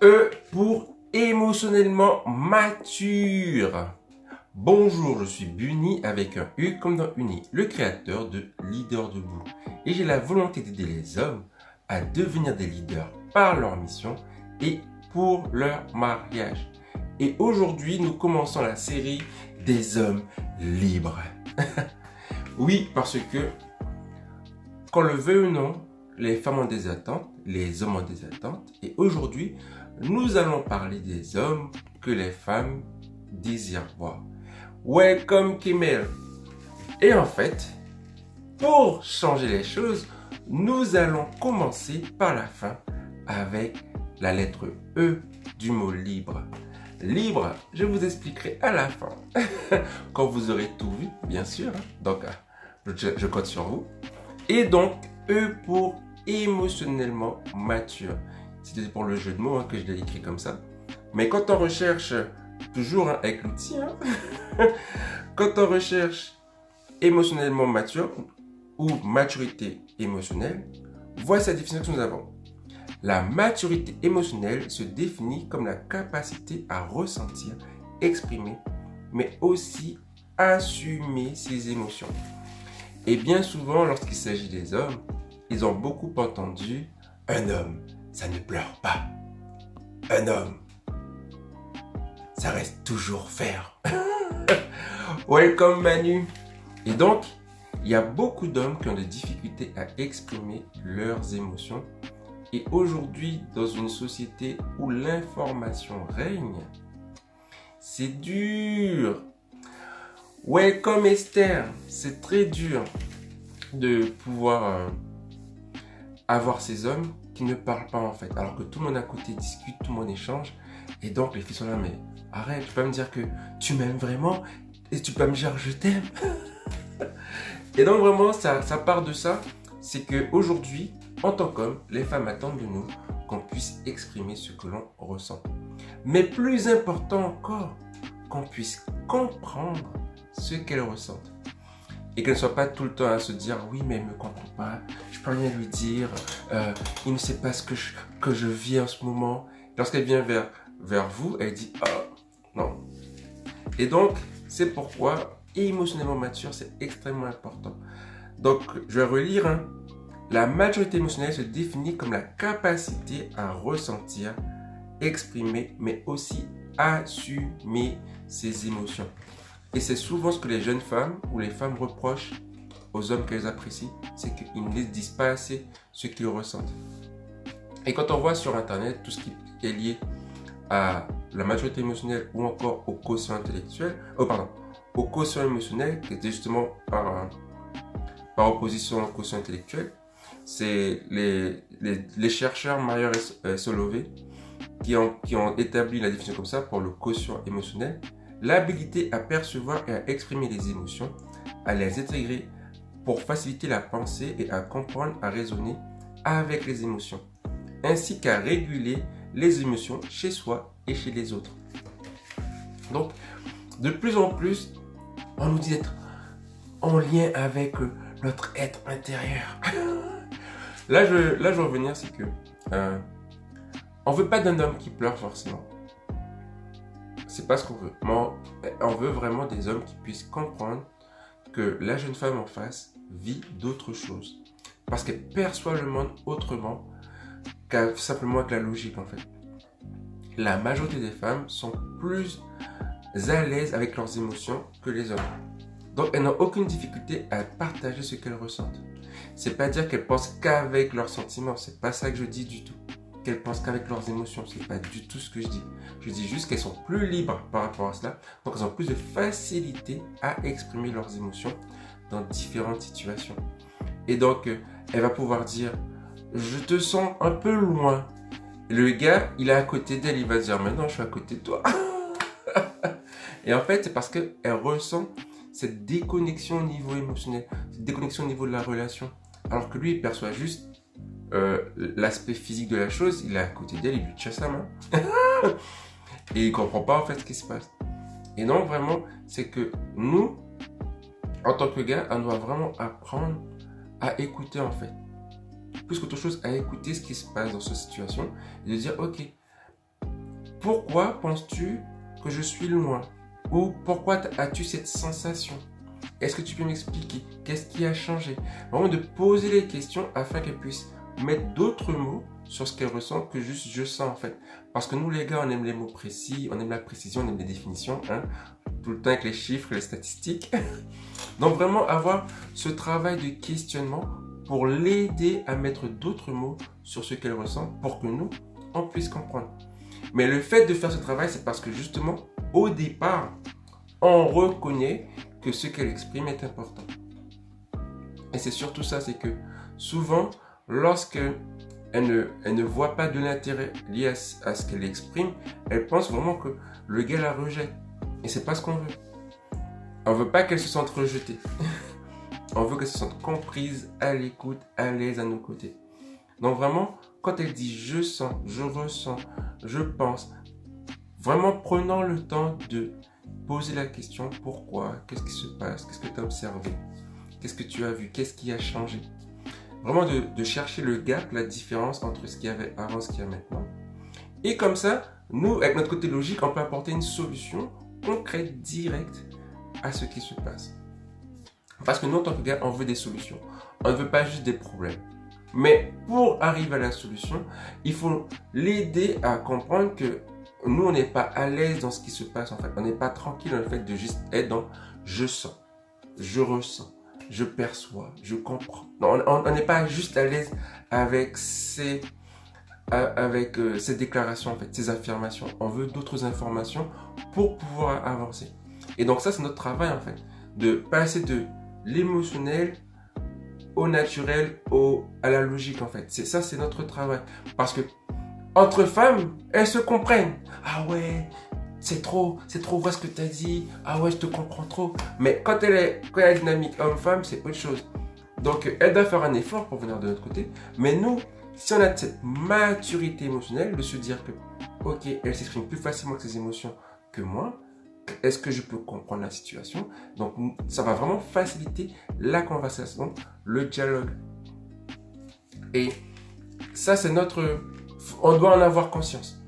E pour émotionnellement mature. Bonjour, je suis Bunny avec un U comme dans Uni, le créateur de Leader Debout. Et j'ai la volonté d'aider les hommes à devenir des leaders par leur mission et pour leur mariage. Et aujourd'hui, nous commençons la série des hommes libres. Oui, parce que, qu'on le veuille ou non, les femmes ont des attentes, les hommes ont des attentes. Et aujourd'hui, nous allons parler des hommes que les femmes désirent voir. Welcome Kimmel. Et en fait, pour changer les choses, nous allons commencer par la fin avec la lettre E du mot libre. Libre, je vous expliquerai à la fin, quand vous aurez tout vu, bien sûr. Donc, je compte sur vous. Et donc, E pour émotionnellement mature. C'était pour le jeu de mots que je l'ai écrit comme ça. Mais quand on recherche, toujours avec l'outil, quand on recherche émotionnellement mature ou maturité émotionnelle, voici la définition que nous avons. La maturité émotionnelle se définit comme la capacité à ressentir, exprimer, mais aussi assumer ses émotions. Et bien souvent, lorsqu'il s'agit des hommes, ils ont beaucoup entendu « Un homme, ça ne pleure pas. Un homme, ça reste toujours faire. » Welcome Manu. Et donc, il y a beaucoup d'hommes qui ont des difficultés à exprimer leurs émotions. Et aujourd'hui, dans une société où l'information règne, c'est dur. Welcome Esther. C'est très dur de pouvoir avoir ces hommes qui ne parlent pas en fait. Alors que tout le monde à côté discute, tout le monde échange. Et donc les filles sont là, mais arrête, tu peux me dire que tu m'aimes vraiment et tu peux me dire je t'aime. Et donc vraiment, ça part de ça. C'est qu'aujourd'hui, en tant qu'homme, les femmes attendent de nous qu'on puisse exprimer ce que l'on ressent. Mais plus important encore, qu'on puisse comprendre ce qu'elles ressentent. Et qu'elles ne soient pas tout le temps à se dire « Oui, mais elle ne me comprend pas, je peux rien lui dire, il ne sait pas ce que je vis en ce moment. » Lorsqu'elle vient vers vous, elle dit « Oh, non. » Et donc, c'est pourquoi émotionnellement mature, c'est extrêmement important. Donc, je vais relire. La maturité émotionnelle se définit comme la capacité à ressentir, exprimer, mais aussi assumer ses émotions. Et c'est souvent ce que les jeunes femmes ou les femmes reprochent aux hommes qu'elles apprécient, c'est qu'ils ne disent pas assez ce qu'ils ressentent. Et quand on voit sur Internet tout ce qui est lié à la maturité émotionnelle ou encore au quotient intellectuel, au quotient émotionnel, qui était justement par opposition au quotient intellectuel, c'est les chercheurs Mayer et Solovey qui ont établi la définition comme ça pour le quotient émotionnel. L'habilité à percevoir et à exprimer les émotions, à les intégrer pour faciliter la pensée et à comprendre, à raisonner avec les émotions, ainsi qu'à réguler les émotions chez soi et chez les autres. Donc, de plus en plus, on nous dit d'être en lien avec notre être intérieur. Là, je veux revenir, c'est que on veut pas d'un homme qui pleure forcément. C'est pas ce qu'on veut. Mais on veut vraiment des hommes qui puissent comprendre que la jeune femme en face vit d'autres choses. Parce qu'elle perçoit le monde autrement simplement avec la logique en fait. La majorité des femmes sont plus à l'aise avec leurs émotions que les hommes. Donc elles n'ont aucune difficulté à partager ce qu'elles ressentent. C'est pas dire qu'elles pensent qu'avec leurs sentiments, c'est pas ça que je dis du tout. Qu'elles pensent qu'avec leurs émotions, c'est pas du tout ce que je dis. Je dis juste qu'elles sont plus libres par rapport à cela, donc elles ont plus de facilité à exprimer leurs émotions dans différentes situations. Et donc, elle va pouvoir dire « Je te sens un peu loin ». Le gars, il est à côté d'elle, il va dire « Maintenant, je suis à côté de toi ». Et en fait, c'est parce qu'elle ressent cette déconnexion au niveau émotionnel, cette déconnexion au niveau de la relation. Alors que lui, il perçoit juste l'aspect physique de la chose, il est à côté d'elle, il lui tient sa main. Et il ne comprend pas en fait ce qui se passe. Et donc vraiment, c'est que nous, en tant que gars, on doit vraiment apprendre à écouter en fait. Plus qu'autre chose, à écouter ce qui se passe dans cette situation et de dire ok, Pourquoi penses-tu que je suis loin? Ou pourquoi as-tu cette sensation? Est-ce que tu peux m'expliquer? Qu'est-ce qui a changé? Vraiment de poser les questions afin qu'elle puisse mettre d'autres mots sur ce qu'elle ressent que juste je sens en fait. Parce que nous les gars, on aime les mots précis, on aime la précision, on aime les définitions, hein? Tout le temps avec les chiffres, les statistiques. Donc vraiment avoir ce travail de questionnement pour l'aider à mettre d'autres mots sur ce qu'elle ressent pour que nous, on puisse comprendre. Mais le fait de faire ce travail, c'est parce que justement, au départ, on reconnaît que ce qu'elle exprime est important. Et c'est surtout ça, c'est que souvent, lorsque elle ne voit pas de l'intérêt lié à ce qu'elle exprime, elle pense vraiment que le gars la rejette. Et c'est pas ce qu'on veut. On veut pas qu'elle se sente rejetée. On veut qu'elle se sente comprise, à l'écoute, à l'aise à nos côtés. Donc vraiment, quand elle dit je sens, je ressens, je pense, vraiment prenons le temps de poser la question pourquoi, qu'est-ce qui se passe, qu'est-ce que tu as observé, qu'est-ce que tu as vu, qu'est-ce qui a changé. Vraiment de chercher le gap, la différence entre ce qu'il y avait avant et ce qu'il y a maintenant. Et comme ça, nous, avec notre côté logique, on peut apporter une solution concrète, directe à ce qui se passe. Parce que nous, en tant que gars, on veut des solutions. On ne veut pas juste des problèmes. Mais pour arriver à la solution, il faut l'aider à comprendre que nous, on n'est pas à l'aise dans ce qui se passe en fait. On n'est pas tranquille dans le fait de juste être dans je sens, je ressens, je perçois, je comprends. Non, on n'est pas juste à l'aise avec ces déclarations en fait, ces affirmations. On veut d'autres informations pour pouvoir avancer. Et donc ça, c'est notre travail en fait, de passer de l'émotionnel au naturel, à la logique en fait. C'est notre travail. Parce que entre femmes, elles se comprennent. Ah ouais, c'est trop vrai ce que tu as dit. Ah ouais, je te comprends trop. Mais quand il y a la dynamique homme-femme, c'est autre chose. Donc, elle doit faire un effort pour venir de notre côté. Mais nous, si on a cette maturité émotionnelle, de se dire que, ok, elle s'exprime plus facilement avec ses émotions que moi, est-ce que je peux comprendre la situation? Donc, ça va vraiment faciliter la conversation, le dialogue. Et ça, c'est on doit en avoir conscience.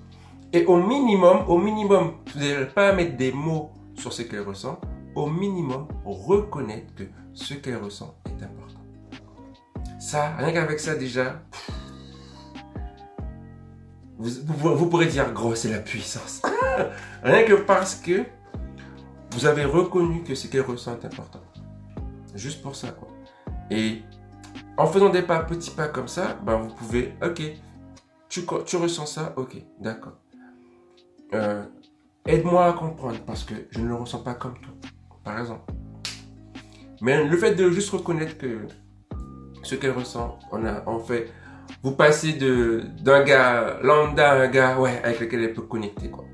Et au minimum, vous n'avez pas à mettre des mots sur ce qu'elle ressent. Au minimum, reconnaître que ce qu'elle ressent est important. Ça, rien qu'avec ça déjà, vous pourrez dire, gros, c'est la puissance. Rien que parce que vous avez reconnu que ce qu'elle ressent est important. Juste pour ça, quoi. Et en faisant des petits pas comme ça, ben vous pouvez, ok, tu ressens ça, ok, d'accord. Aide-moi à comprendre parce que je ne le ressens pas comme toi, par exemple. Mais le fait de juste reconnaître que ce qu'elle ressent, vous passez d'un gars lambda à un gars avec lequel elle peut connecter, quoi.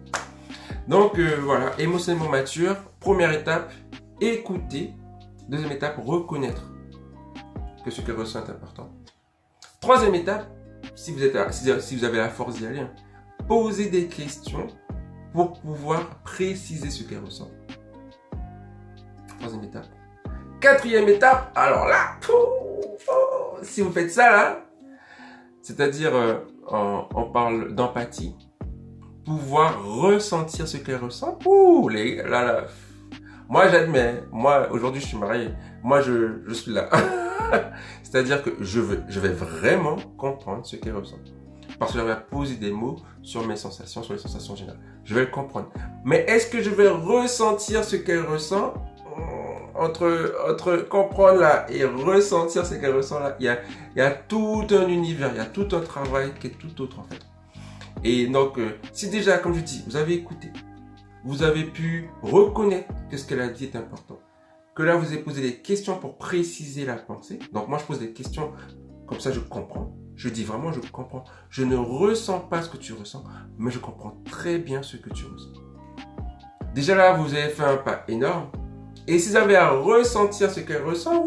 Donc voilà, émotionnellement mature, première étape, écouter. Deuxième étape, reconnaître que ce qu'elle ressent est important. Troisième étape, si vous avez la force d'y aller, poser des questions pour pouvoir préciser ce qu'elle ressent. Troisième étape. Quatrième étape, alors là, si vous faites ça là, c'est-à-dire on parle d'empathie, pouvoir ressentir ce qu'elle ressent. Là. Moi j'admets, moi aujourd'hui je suis marié, moi je suis là. C'est-à-dire que je vais vraiment comprendre ce qu'elle ressent. Parce que je vais poser des mots sur mes sensations, sur les sensations générales. Je vais le comprendre. Mais est-ce que je vais ressentir ce qu'elle ressent? Entre comprendre là et ressentir ce qu'elle ressent là, il y a tout un univers, il y a tout un travail qui est tout autre en fait. Et donc, si déjà, comme je dis, vous avez écouté, vous avez pu reconnaître que ce qu'elle a dit est important, que là, vous avez posé des questions pour préciser la pensée. Donc, moi, je pose des questions, comme ça, je comprends. Je dis vraiment, je comprends. Je ne ressens pas ce que tu ressens, mais je comprends très bien ce que tu ressens. Déjà là, vous avez fait un pas énorme. Et si vous avez à ressentir ce qu'elle ressent,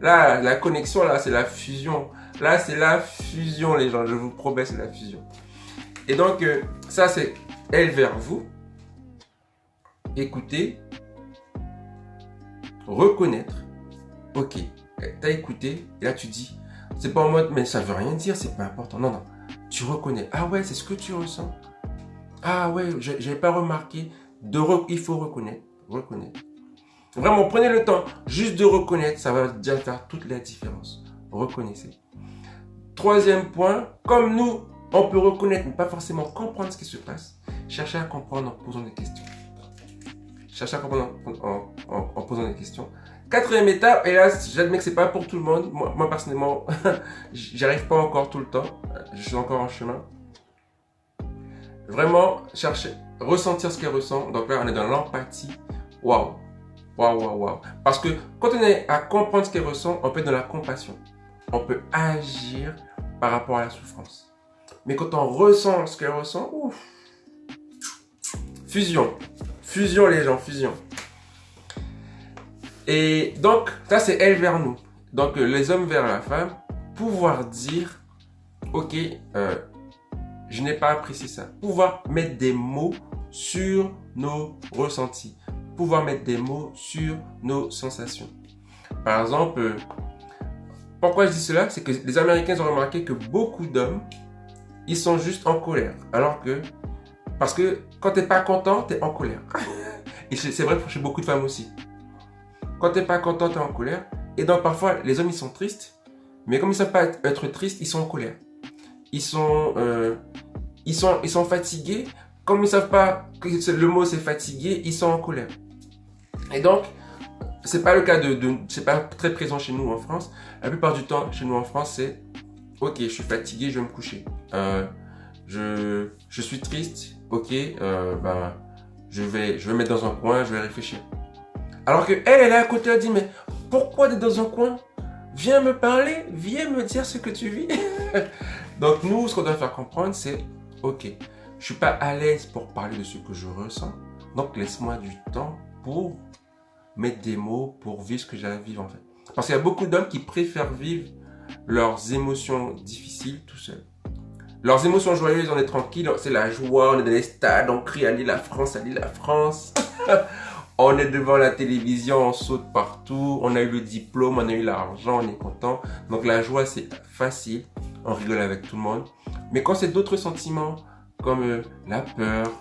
là, la connexion, là, c'est la fusion. Là, c'est la fusion, les gens. Je vous promets, c'est la fusion. Et donc, ça, c'est elle vers vous. Écouter. Reconnaître. Ok, t'as écouté. Et là, tu dis, c'est pas en mode, mais ça veut rien dire, c'est pas important. Non. Tu reconnais. Ah ouais, c'est ce que tu ressens. Ah ouais, j'avais pas remarqué. Il faut reconnaître. Reconnaître. Vraiment, prenez le temps juste de reconnaître. Ça va déjà faire toute la différence. Reconnaissez. Troisième point, comme nous, on peut reconnaître, mais pas forcément comprendre ce qui se passe. Cherchez à comprendre en posant des questions. Cherchez à comprendre en posant des questions. Quatrième étape, et là, j'admets que c'est pas pour tout le monde. Moi personnellement, j'y arrive pas encore tout le temps. Je suis encore en chemin. Vraiment, chercher, ressentir ce qu'elle ressent. Donc là, on est dans l'empathie. Waouh, waouh, waouh, waouh. Parce que quand on est à comprendre ce qu'elle ressent, on peut être dans la compassion. On peut agir par rapport à la souffrance. Mais quand on ressent ce qu'elle ressent, ouf. Fusion. Fusion, les gens, fusion. Et donc, ça, c'est elle vers nous. Donc, les hommes vers la femme, pouvoir dire, ok, je n'ai pas apprécié ça. Pouvoir mettre des mots sur nos ressentis. Pouvoir mettre des mots sur nos sensations. Par exemple, pourquoi je dis cela? C'est que les Américains ont remarqué que beaucoup d'hommes, ils sont juste en colère. Alors que, parce que quand tu n'es pas content, tu es en colère. Et c'est vrai chez beaucoup de femmes aussi. Quand tu n'es pas content, tu es en colère. Et donc parfois, les hommes, ils sont tristes. Mais comme ils ne savent pas être tristes, ils sont en colère. Ils sont fatigués. Comme ils ne savent pas que le mot c'est fatigué, ils sont en colère. Et donc, c'est pas le cas c'est pas très présent chez nous en France. La plupart du temps, chez nous en France, c'est ok, je suis fatigué, je vais me coucher. Je suis triste, ok, je vais me mettre dans un coin, je vais réfléchir. Alors que elle est à côté, elle dit, mais pourquoi tu es dans un coin? Viens me parler, viens me dire ce que tu vis. Donc nous, ce qu'on doit faire comprendre, c'est, ok, je suis pas à l'aise pour parler de ce que je ressens, donc laisse-moi du temps pour mettre des mots, pour vivre ce que j'ai à vivre en fait. Parce qu'il y a beaucoup d'hommes qui préfèrent vivre leurs émotions difficiles tout seuls. Leurs émotions joyeuses, on est tranquille, c'est la joie, on est dans les stades, on crie allez la France, allez la France. On est devant la télévision, on saute partout, on a eu le diplôme, on a eu l'argent, on est content. Donc la joie c'est facile, on rigole avec tout le monde. Mais quand c'est d'autres sentiments comme la peur,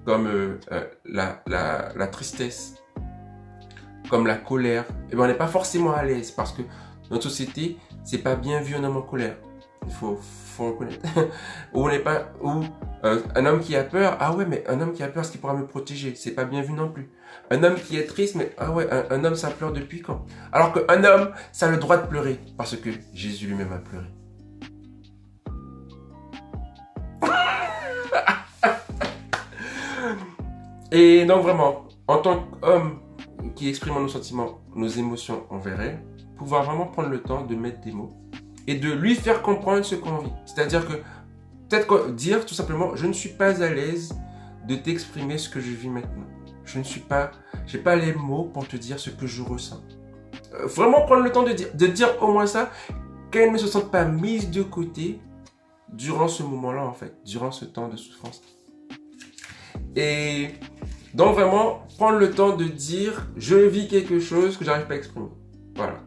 comme la tristesse, comme la colère, et ben on n'est pas forcément à l'aise parce que dans notre société, c'est pas bien vu un homme en colère. Il faut reconnaître. Ou on n'est pas, ou un homme qui a peur, ah ouais, mais un homme qui a peur, est-ce qu'il pourra me protéger? C'est pas bien vu non plus. Un homme qui est triste, mais ah ouais, un homme ça pleure depuis quand? Alors qu'un homme, ça a le droit de pleurer parce que Jésus lui-même a pleuré. Et donc vraiment, en tant qu'homme qui exprime nos sentiments, nos émotions envers elle, pouvoir vraiment prendre le temps de mettre des mots et de lui faire comprendre ce qu'on vit. C'est-à-dire que peut-être dire tout simplement, je ne suis pas à l'aise de t'exprimer ce que je vis maintenant. Je ne suis pas, j'ai pas les mots pour te dire ce que je ressens. Vraiment prendre le temps de dire au moins ça, qu'elle ne se sente pas mise de côté durant ce moment-là en fait, durant ce temps de souffrance. Et donc vraiment, prendre le temps de dire, je vis quelque chose que j'arrive pas à exprimer. Voilà.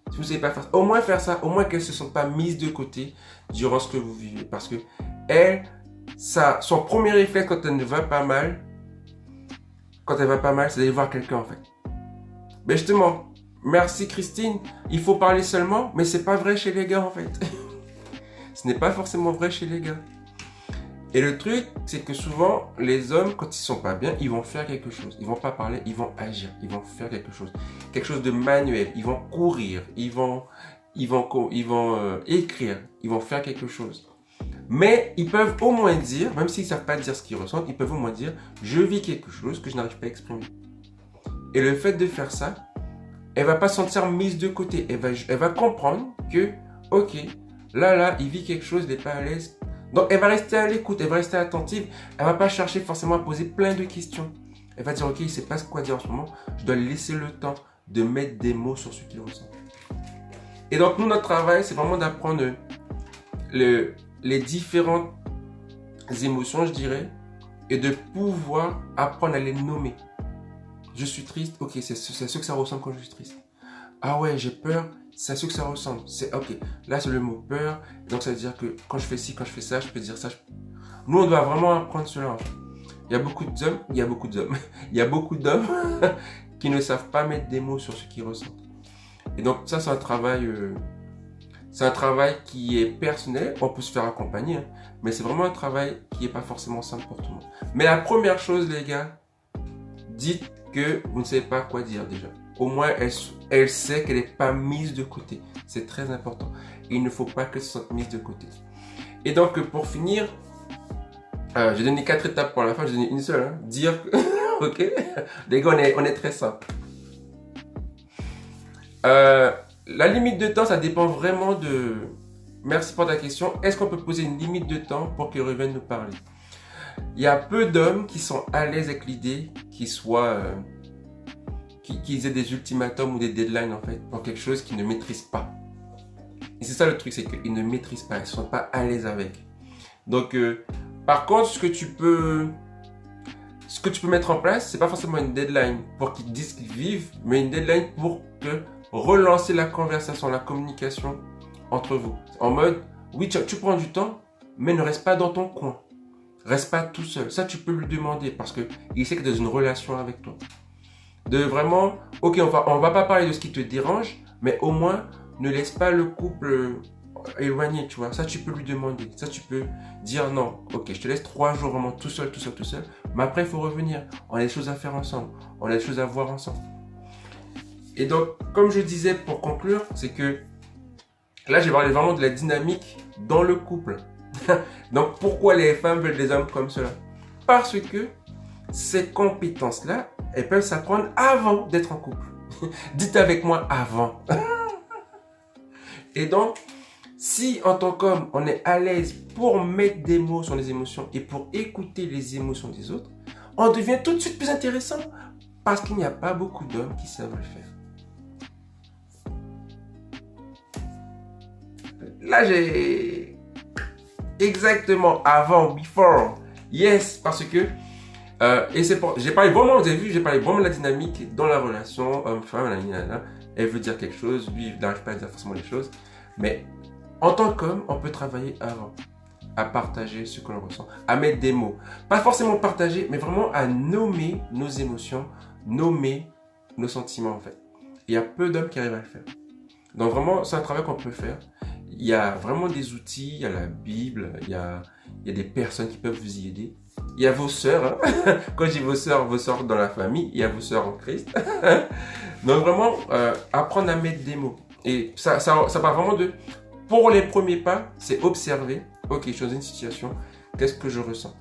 Si vous ne savez pas faire ça, au moins faire ça, au moins qu'elle ne se sente pas mise de côté durant ce que vous vivez. Parce que elle, son premier réflexe quand elle ne va pas mal, c'est d'aller voir quelqu'un en fait. Mais justement, merci Christine, il faut parler seulement, mais c'est pas vrai chez les gars en fait. Ce n'est pas forcément vrai chez les gars. Et le truc, c'est que souvent, les hommes, quand ils sont pas bien, ils vont faire quelque chose. Ils vont pas parler, ils vont agir. Ils vont faire quelque chose. Quelque chose de manuel. Ils vont courir. Ils vont écrire. Ils vont faire quelque chose. Mais ils peuvent au moins dire, même s'ils savent pas dire ce qu'ils ressentent, ils peuvent au moins dire, je vis quelque chose que je n'arrive pas à exprimer. Et le fait de faire ça, elle va pas se sentir mise de côté. Elle va comprendre que, ok, là, il vit quelque chose, il n'est pas à l'aise. Donc, elle va rester à l'écoute, elle va rester attentive. Elle va pas chercher forcément à poser plein de questions. Elle va dire, ok, il ne sait pas quoi dire en ce moment. Je dois lui laisser le temps de mettre des mots sur ce qu'il ressent. Et donc, nous, notre travail, c'est vraiment d'apprendre les différentes émotions, je dirais, et de pouvoir apprendre à les nommer. Je suis triste, ok, c'est ce que ça ressemble quand je suis triste. Ah ouais, j'ai peur, c'est ce que ça ressemble. C'est ok, là c'est le mot peur, donc ça veut dire que quand je fais ci, quand je fais ça, je peux dire ça. Nous, on doit vraiment apprendre cela. En fait. Il y a beaucoup d'hommes, il y a beaucoup d'hommes qui ne savent pas mettre des mots sur ce qu'ils ressentent. Et donc ça, c'est un travail qui est personnel. On peut se faire accompagner, hein, mais c'est vraiment un travail qui n'est pas forcément simple pour tout le monde. Mais la première chose, les gars, dites que vous ne savez pas quoi dire déjà. Au moins, elle sait qu'elle n'est pas mise de côté. C'est très important. Il ne faut pas qu'elle se sente mise de côté. Et donc, pour finir, j'ai donné 4 étapes pour la fin. J'ai donné une seule. Hein. Dire que... ok. Les gars, on est très simple. La limite de temps, ça dépend vraiment de... Merci pour ta question. Est-ce qu'on peut poser une limite de temps pour qu'ils reviennent nous parler? Il y a peu d'hommes qui sont à l'aise avec l'idée qu'ils aient des ultimatums ou des deadlines en fait pour quelque chose qu'ils ne maîtrisent pas. Et c'est ça le truc, c'est qu'ils ne maîtrisent pas, ils ne sont pas à l'aise avec. Donc, par contre, ce que tu peux mettre en place, c'est pas forcément une deadline pour qu'ils disent qu'ils vivent, mais une deadline pour relancer la conversation, la communication entre vous. En mode, oui, tu prends du temps, mais ne reste pas dans ton coin. Reste pas tout seul. Ça, tu peux lui demander parce qu'il sait que tu es dans une relation avec toi. De vraiment, ok, on va pas parler de ce qui te dérange, mais au moins, ne laisse pas le couple éloigné, tu vois. Ça, tu peux lui demander. Ça, tu peux dire non. Ok, je te laisse 3 jours vraiment tout seul. Mais après, il faut revenir. On a des choses à faire ensemble. On a des choses à voir ensemble. Et donc, comme je disais pour conclure, c'est que là, j'ai parlé vraiment de la dynamique dans le couple. Donc, pourquoi les femmes veulent des hommes comme cela? Parce que ces compétences-là, elles peuvent s'apprendre avant d'être en couple. Dites avec moi avant. Et donc, si en tant qu'homme, on est à l'aise pour mettre des mots sur les émotions et pour écouter les émotions des autres, on devient tout de suite plus intéressant parce qu'il n'y a pas beaucoup d'hommes qui savent le faire. Là, j'ai exactement avant, before, yes, parce que et c'est pour, j'ai parlé vraiment, vous avez vu, j'ai parlé vraiment de la dynamique dans la relation homme-femme, elle veut dire quelque chose, lui, il n'arrive pas à dire forcément les choses, mais en tant qu'homme, on peut travailler avant, à partager ce que l'on ressent, à mettre des mots, pas forcément partager, mais vraiment à nommer nos émotions, nommer nos sentiments en fait. Il y a peu d'hommes qui arrivent à le faire. Donc vraiment, c'est un travail qu'on peut faire. Il y a vraiment des outils, il y a la Bible, il y a des personnes qui peuvent vous y aider. Il y a vos sœurs, hein. Quand je dis vos sœurs dans la famille, il y a vos sœurs en Christ. Donc vraiment, apprendre à mettre des mots. Et ça part vraiment de, pour les premiers pas, c'est observer, ok, je suis dans une situation, qu'est-ce que je ressens?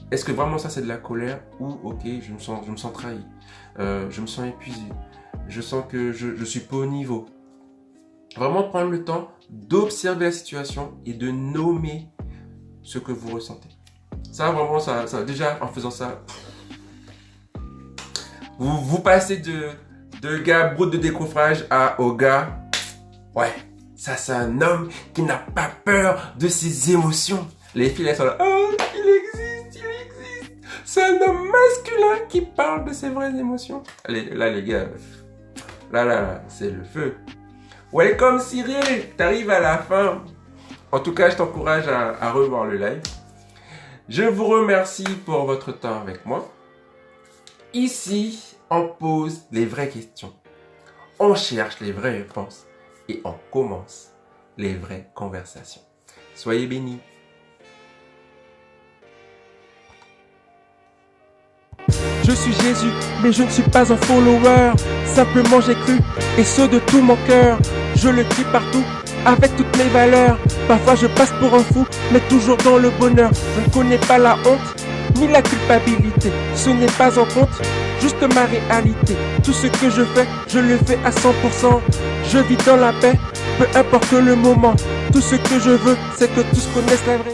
Est-ce que vraiment ça c'est de la colère ou ok, je me sens trahi, je me sens épuisé, je sens que je suis pas au niveau. Vraiment prendre le temps d'observer la situation et de nommer ce que vous ressentez. Ça, vraiment, ça déjà, en faisant ça, vous passez de gars brut de décoffrage au gars, ouais, ça c'est un homme qui n'a pas peur de ses émotions. Les filles, elles sont là, oh, il existe. C'est un homme masculin qui parle de ses vraies émotions. Là, les gars, là, c'est le feu. Welcome Cyril, t'arrives à la fin. En tout cas, je t'encourage à revoir le live. Je vous remercie pour votre temps avec moi. Ici, on pose les vraies questions. On cherche les vraies réponses. Et on commence les vraies conversations. Soyez bénis. Je suis Jésus, mais je ne suis pas un follower. Simplement j'ai cru, et ce de tout mon cœur. Je le crie partout, avec toutes mes valeurs. Parfois je passe pour un fou, mais toujours dans le bonheur. Je ne connais pas la honte, ni la culpabilité. Ce n'est pas en compte, juste ma réalité. Tout ce que je le fais à 100%. Je vis dans la paix, peu importe le moment. Tout ce que je veux, c'est que tous connaissent la vraie.